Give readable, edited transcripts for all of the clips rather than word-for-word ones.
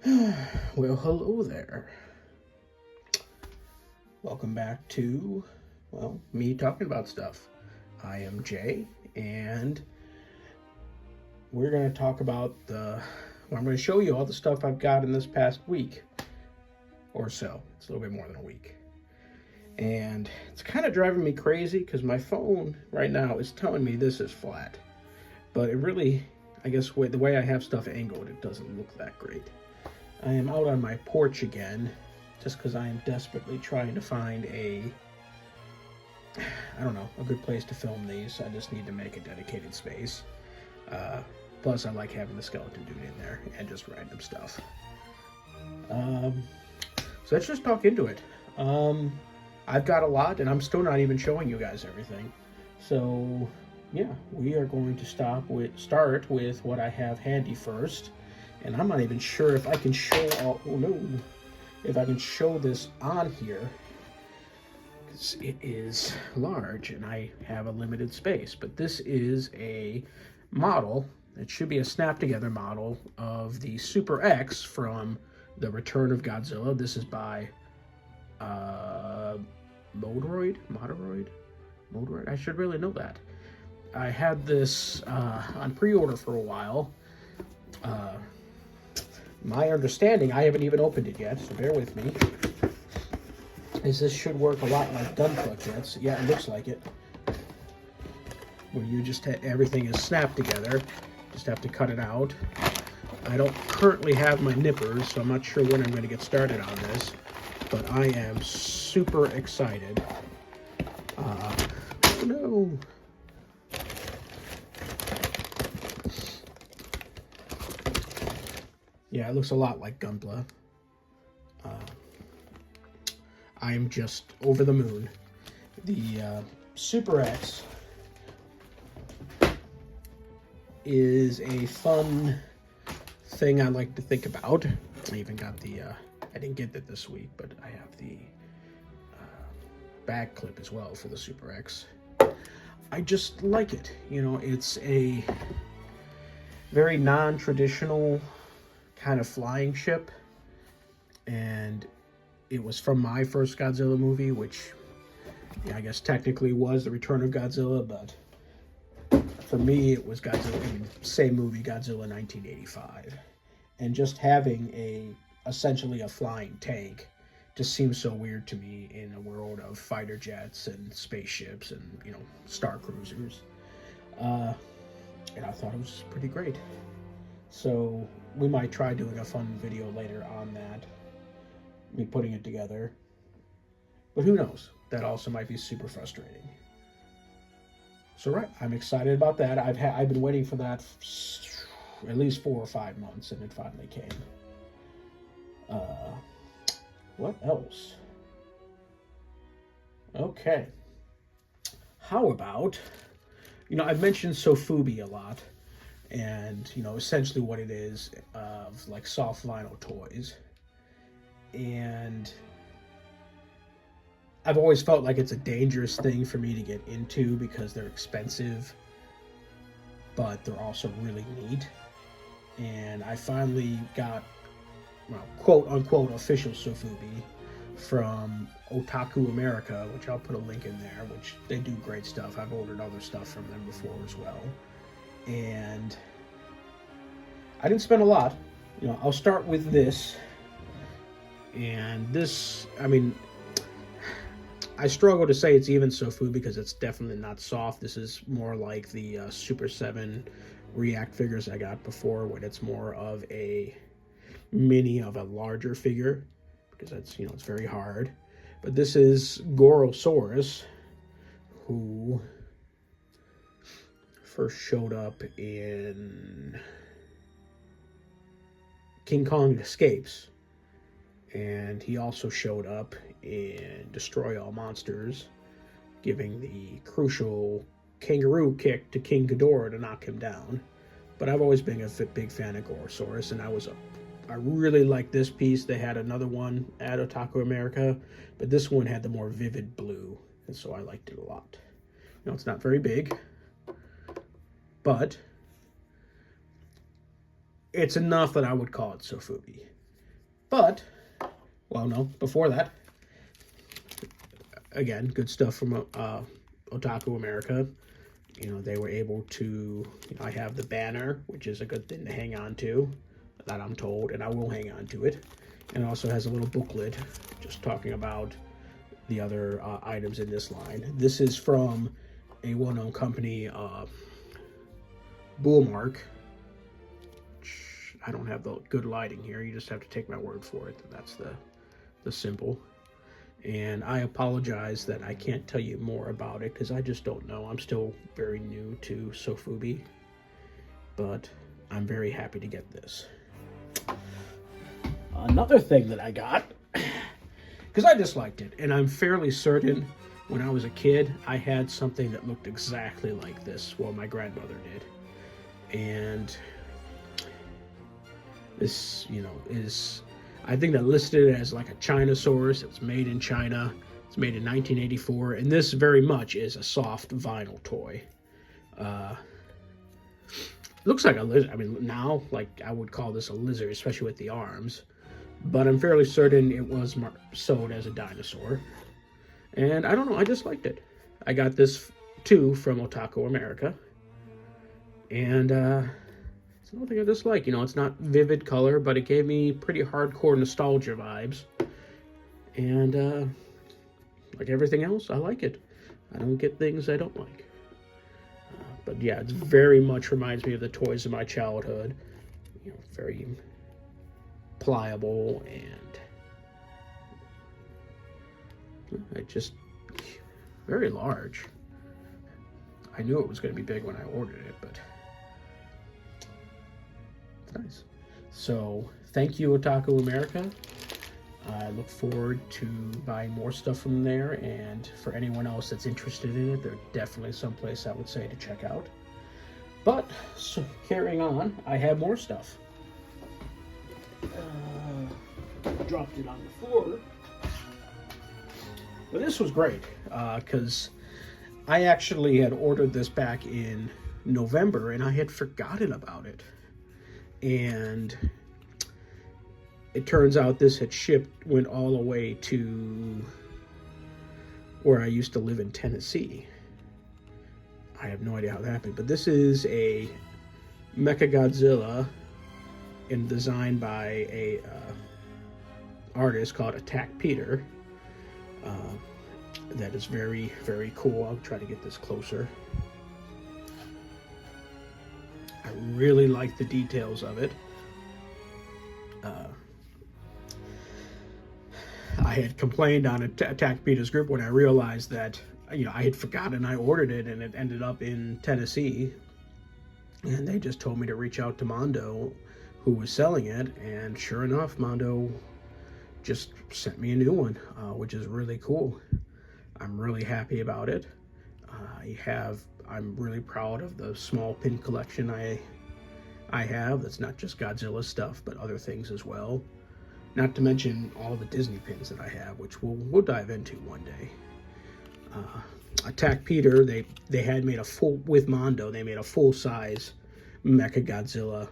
Well, hello there. Welcome back to, me talking about stuff. I am Jay, and we're going to talk about I'm going to show you all the stuff I've got in this past week or so. It's a little bit more than a week. And it's kind of driving me crazy because my phone right now is telling me this is flat. But it really, I guess, the way I have stuff angled, it doesn't look that great. I am out on my porch again, just because I am desperately trying to find a good place to film these. I just need to make a dedicated space. Plus, I like having the skeleton dude in there and just random stuff. So let's just talk into it. I've got a lot, and I'm still not even showing you guys everything. So, yeah, we are going to start with what I have handy first. And I'm not even sure if I can show if I can show this on here, because it is large and I have a limited space. But this is a model. It should be a snap together model of the Super X from The Return of Godzilla. This is by Modroid. I should really know that. I had this on pre-order for a while. My understanding, I haven't even opened it yet, so bear with me, is this should work a lot like gunpla kits. Yeah, it looks like it. Where you just everything is snapped together. Just have to cut it out. I don't currently have my nippers, so I'm not sure when I'm going to get started on this. But I am super excited. Oh no! Yeah, it looks a lot like Gunpla. I am just over the moon. The Super X is a fun thing I like to think about. I even got I didn't get it this week, but I have the back clip as well for the Super X. I just like it. You know, it's a very non-traditional kind of flying ship, and it was from my first Godzilla movie, which I guess technically was The Return of Godzilla, but for me it was Godzilla, same movie, Godzilla 1985. And just having essentially a flying tank just seems so weird to me in a world of fighter jets and spaceships and, star cruisers. And I thought it was pretty great. So we might try doing a fun video later on that, me putting it together. But who knows? That also might be super frustrating. So right, I'm excited about that. I've been waiting for that at least 4 or 5 months, and it finally came. What else? Okay. How about, I've mentioned Sofubi a lot. And, essentially what it is of like soft vinyl toys. And I've always felt like it's a dangerous thing for me to get into because they're expensive, but they're also really neat. And I finally got, quote unquote, official Sofubi from Otaku America, which I'll put a link in there, which they do great stuff. I've ordered other stuff from them before as well. And I didn't spend a lot. I'll start with this. And this, I struggle to say it's even Sofu because it's definitely not soft. This is more like the Super 7 React figures I got before, when it's more of a mini of a larger figure, because that's, it's very hard. But this is Gorosaurus, who first showed up in King Kong Escapes, and he also showed up in Destroy All Monsters, giving the crucial kangaroo kick to King Ghidorah to knock him down. But I've always been a big fan of Gorosaurus, and I really liked this piece. They had another one at Otaku America, but this one had the more vivid blue, and so I liked it a lot. It's not very big, but it's enough that I would call it Sofubi. But, well, no, before that, again, good stuff from Otaku America. You know, they were able to, you know, I have the banner, which is a good thing to hang on to, that I'm told, and I will hang on to it. And it also has a little booklet just talking about the other items in this line. This is from a well-known company, Bullmark. I don't have the good lighting here. You just have to take my word for it. That's the symbol. And I apologize that I can't tell you more about it because I just don't know. I'm still very new to Sofubi, but I'm very happy to get this. Another thing that I got, because I just liked it, and I'm fairly certain when I was a kid, I had something that looked exactly like this. Well, my grandmother did. And this, you know, is... I think they listed it as like a Chinosaurus. It's made in China. It's made in 1984, and this very much is a soft vinyl toy. Looks like a lizard. I mean, now, like, I would call this a lizard, especially with the arms. But I'm fairly certain it was sold as a dinosaur. And I don't know, I just liked it. I got this, too, from Otaku America. And, it's another thing I just like. You know, it's not vivid color, but it gave me pretty hardcore nostalgia vibes. And, like everything else, I like it. I don't get things I don't like. But yeah, it very much reminds me of the toys of my childhood. You know, very pliable and just very large. I knew it was going to be big when I ordered it, but it's nice. So thank you, Otaku America. I look forward to buying more stuff from there, and for anyone else that's interested in it, they're definitely someplace I would say to check out. But, so carrying on, I have more stuff. Dropped it on the floor. But this was great, because I actually had ordered this back in November, and I had forgotten about it. And it turns out this had went all the way to where I used to live in Tennessee. I have no idea how that happened, but this is a Mechagodzilla and designed by a artist called Attack Peter. That is very, very cool. I'll try to get this closer. I really like the details of it. I had complained on Attack Peter's group when I realized that, you know, I had forgotten I ordered it and it ended up in Tennessee. And they just told me to reach out to Mondo, who was selling it. And sure enough, Mondo just sent me a new one, which is really cool. I'm really happy about it. I'm really proud of the small pin collection I have. That's not just Godzilla stuff, but other things as well. Not to mention all the Disney pins that I have, which we'll dive into one day. Attack Peter, they had made with Mondo, they made a full-size Mechagodzilla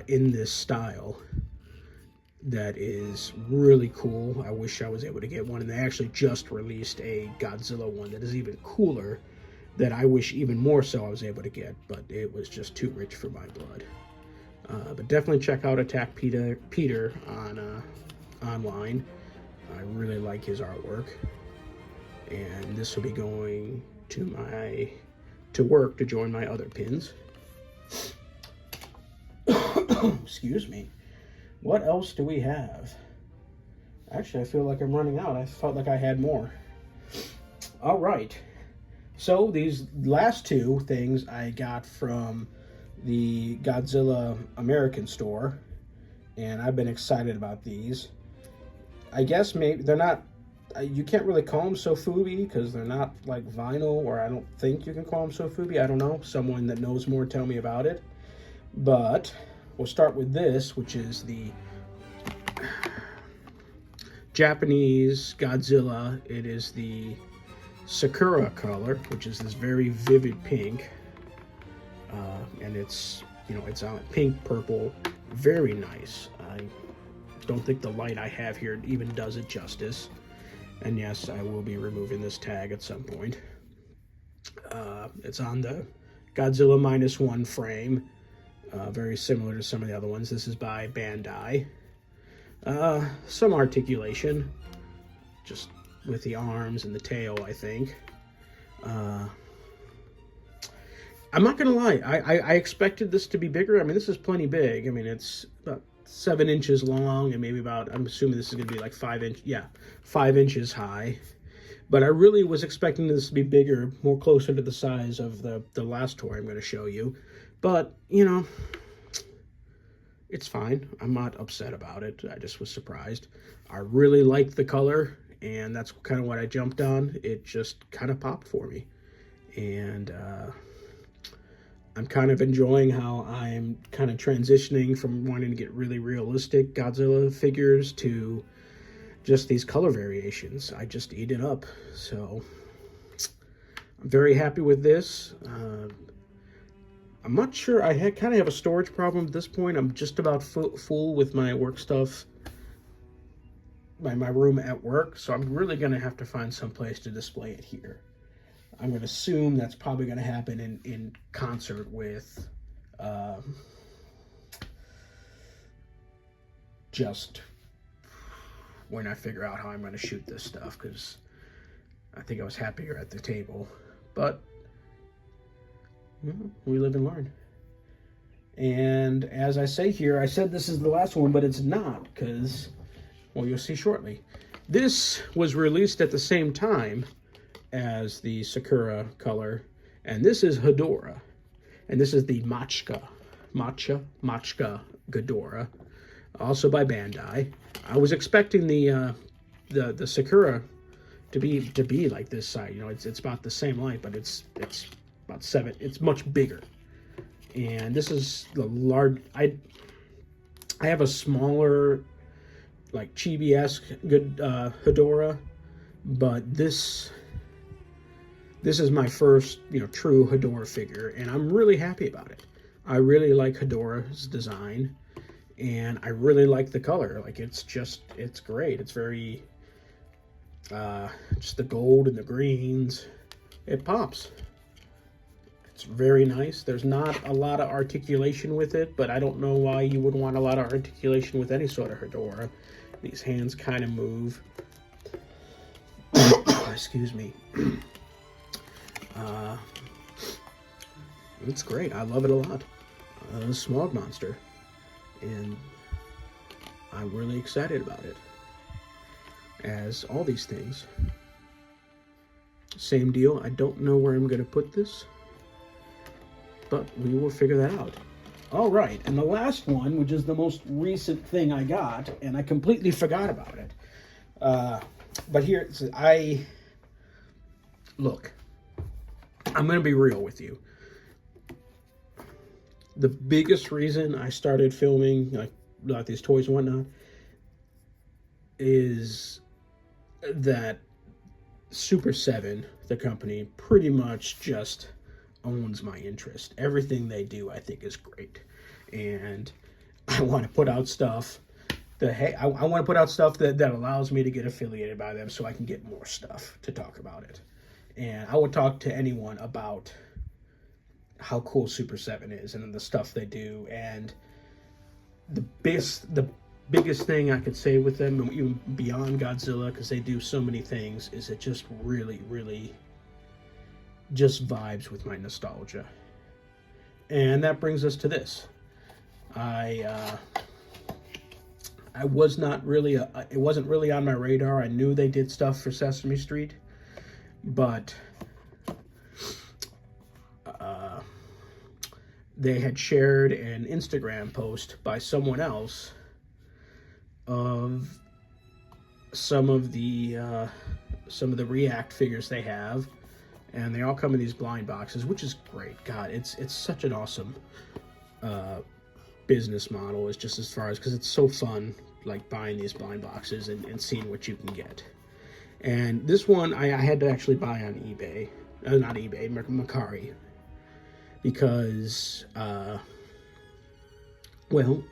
in this style that is really cool. I wish I was able to get one, and they actually just released a Godzilla one that is even cooler, that I wish even more so I was able to get, but it was just too rich for my blood. But definitely check out Attack Peter on online. I really like his artwork. And this will be going to work to join my other pins. Excuse me. What else do we have? Actually, I feel like I'm running out. I felt like I had more. All right. So these last two things I got from the Godzilla American store, and I've been excited about these. I guess maybe they're not, you can't really call them Sofubi because they're not like vinyl, or I don't think you can call them Sofubi. I don't know. Someone that knows more tell me about it. But we'll start with this, which is the Japanese Godzilla. It is the Sakura color, which is this very vivid pink. And it's, you know, it's on pink, purple, very nice. don't think the light I have here even does it justice. And yes, I will be removing this tag at some point. It's on the Godzilla -1 frame, very similar to some of the other ones. This is by Bandai. Some articulation, just with the arms and the tail, I think. I'm not gonna lie, I expected this to be bigger. I mean, this is plenty big. I mean, it's about 7 inches long and maybe about, I'm assuming this is gonna be like 5 inches high. But I really was expecting this to be bigger, more closer to the size of the last toy I'm going to show you. But, you know, it's fine. I'm not upset about it. I just was surprised. I really liked the color, and that's kind of what I jumped on. It just kind of popped for me. And I'm kind of enjoying how I'm kind of transitioning from wanting to get really realistic Godzilla figures to just these color variations. I just eat it up. So I'm very happy with this. I'm not sure. I kind of have a storage problem at this point. I'm just about full with my work stuff, my room at work. So I'm really going to have to find some place to display it here. I'm going to assume that's probably going to happen in concert with just when I figure out how I'm going to shoot this stuff, because I think I was happier at the table. But we live and learn. And as I say here, I said this is the last one, but it's not, because, well, you'll see shortly. This was released at the same time as the Sakura color, and this is Hedorah, and this is the Machka Ghidorah, also by Bandai. I was expecting the Sakura to be like this side. You know, it's about the same length, but it's about 7. It's much bigger. And this is the large. I have a smaller, like chibi-esque good Hedorah, but this is my first, you know, true Hedorah figure, and I'm really happy about it. I really like Hedorah's design, and I really like the color. Like, it's great. It's very, just the gold and the greens. It pops. It's very nice. There's not a lot of articulation with it, but I don't know why you would want a lot of articulation with any sort of Hedorah. These hands kind of move. Excuse me. It's great. I love it a lot. Smog Monster. And I'm really excited about it. As all these things. Same deal. I don't know where I'm going to put this, but we will figure that out. All right, and the last one, which is the most recent thing I got, and I completely forgot about it. But here, look, I'm going to be real with you. The biggest reason I started filming like these toys and whatnot is that Super 7, the company, pretty much just owns my interest. Everything they do, I think, is great, and I want to put out stuff I want to put out stuff that allows me to get affiliated by them, so I can get more stuff to talk about it. And I would talk to anyone about how cool Super 7 is and the stuff they do. And the biggest thing I could say with them, even beyond Godzilla, because they do so many things, is it just really, really just vibes with my nostalgia. And that brings us to this. I was not really it wasn't really on my radar. I knew they did stuff for Sesame Street, but they had shared an Instagram post by someone else of some of the React figures they have, and they all come in these blind boxes, which is great. God, it's such an awesome business model, is just as far as, because it's so fun, like buying these blind boxes and seeing what you can get. And this one I had to actually buy on eBay, not eBay, Mercari, because well,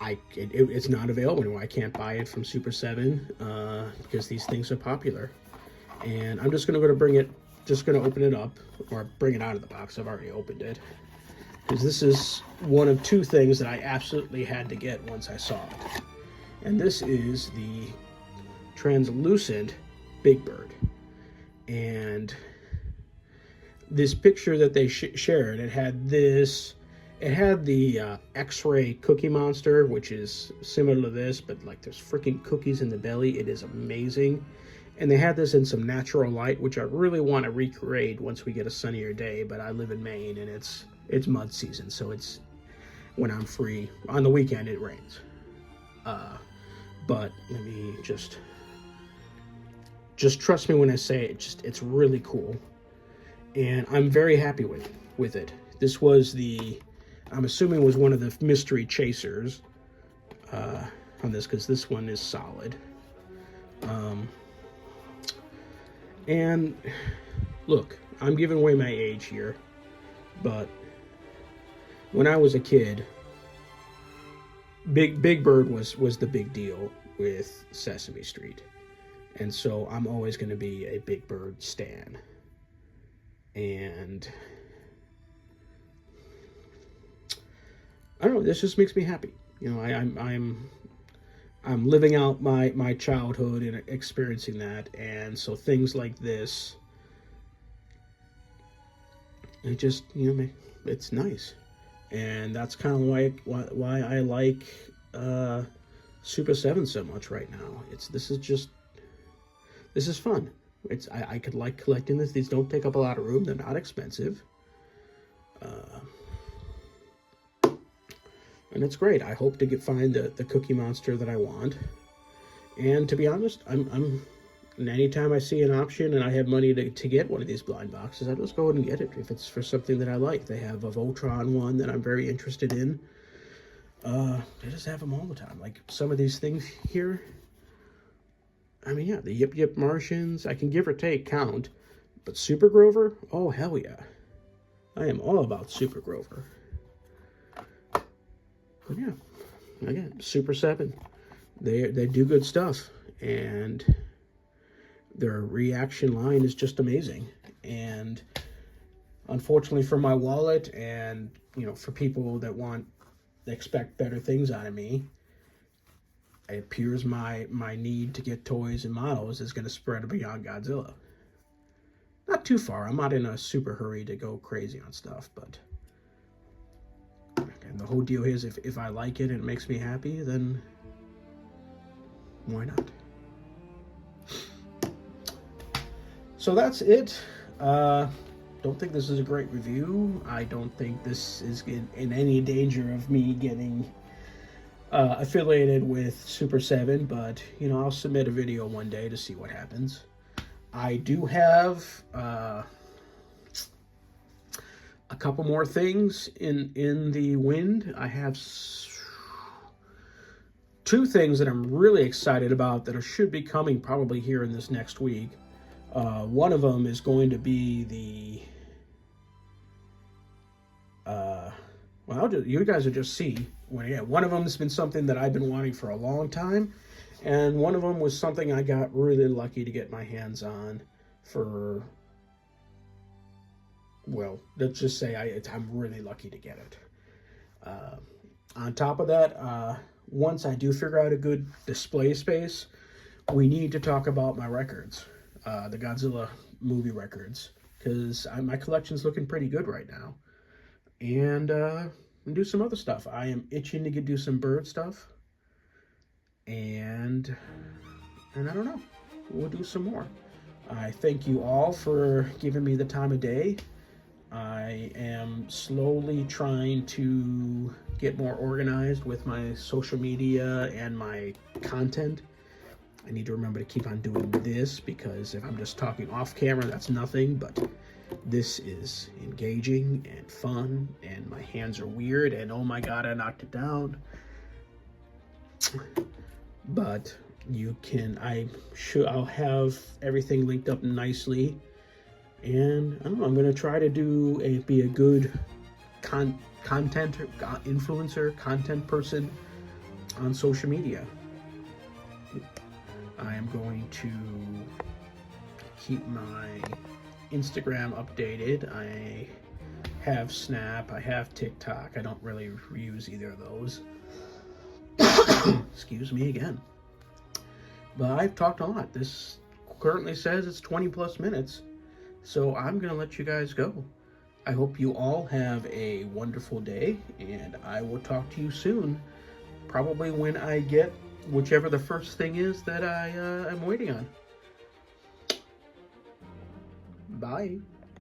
it's not available anymore. I can't buy it from Super 7 because these things are popular. And I'm just going to open it up, or bring it out of the box. I've already opened it. Because this is one of two things that I absolutely had to get once I saw it. And this is the translucent Big Bird. And this picture that they shared, it had the X-ray Cookie Monster, which is similar to this, but like there's freaking cookies in the belly. It is amazing. And they had this in some natural light, which I really want to recreate once we get a sunnier day, but I live in Maine and it's mud season, so it's when I'm free. On the weekend it rains. But let me just trust me when I say it's really cool. And I'm very happy with it. This was I'm assuming was one of the mystery chasers on this, because this one is solid. And look, I'm giving away my age here, but when I was a kid, Big Bird was the big deal with Sesame Street. And so I'm always going to be a Big Bird stan. And I don't know, this just makes me happy. You know, I'm living out my childhood and experiencing that, and so things like this, it just, you know, it's nice. And that's kind of why I like Super 7 so much right now. This is fun. I could like collecting this. These don't take up a lot of room. They're not expensive. And it's great. I hope to find the Cookie Monster that I want. And to be honest, I'm anytime I see an option and I have money to get one of these blind boxes, I just go ahead and get it if it's for something that I like. They have a Voltron one that I'm very interested in. They just have them all the time. Like some of these things here. I mean, yeah, the Yip Yip Martians, I can give or take count. But Super Grover? Oh, hell yeah. I am all about Super Grover. But yeah, again, Super 7. They do good stuff. And their reaction line is just amazing. And unfortunately for my wallet and, you know, for people that expect better things out of me, it appears my need to get toys and models is going to spread beyond Godzilla. Not too far. I'm not in a super hurry to go crazy on stuff, but and the whole deal is if I like it and it makes me happy, then why not? So that's it. Don't think this is a great review. I don't think this is in any danger of me getting affiliated with Super 7, but you know, I'll submit a video one day to see what happens. I do have a couple more things in the wind. I have two things that I'm really excited about that should be coming probably here in this next week. One of them is going to be you guys will just see. One of them has been something that I've been wanting for a long time, and one of them was something I got really lucky to get my hands on for, well, let's just say I'm really lucky to get it. On top of that, once I do figure out a good display space, we need to talk about my records, the Godzilla movie records, because my collection's looking pretty good right now. And do some other stuff. I am itching to do some bird stuff. And I don't know. We'll do some more. I thank you all for giving me the time of day. I am slowly trying to get more organized with my social media and my content. I need to remember to keep on doing this, because if I'm just talking off camera, that's nothing, but this is engaging and fun, and my hands are weird, and oh my god, I knocked it down. But I'll have everything linked up nicely, and I don't know, I'm gonna try to be a good content influencer, content person on social media. I am going to keep my Instagram updated. I have Snap, I have TikTok. I don't really use either of those. Excuse me again. But I've talked a lot. This currently says it's 20 plus minutes. So I'm going to let you guys go. I hope you all have a wonderful day, and I will talk to you soon. Probably when I get whichever the first thing is that I am waiting on. Bye.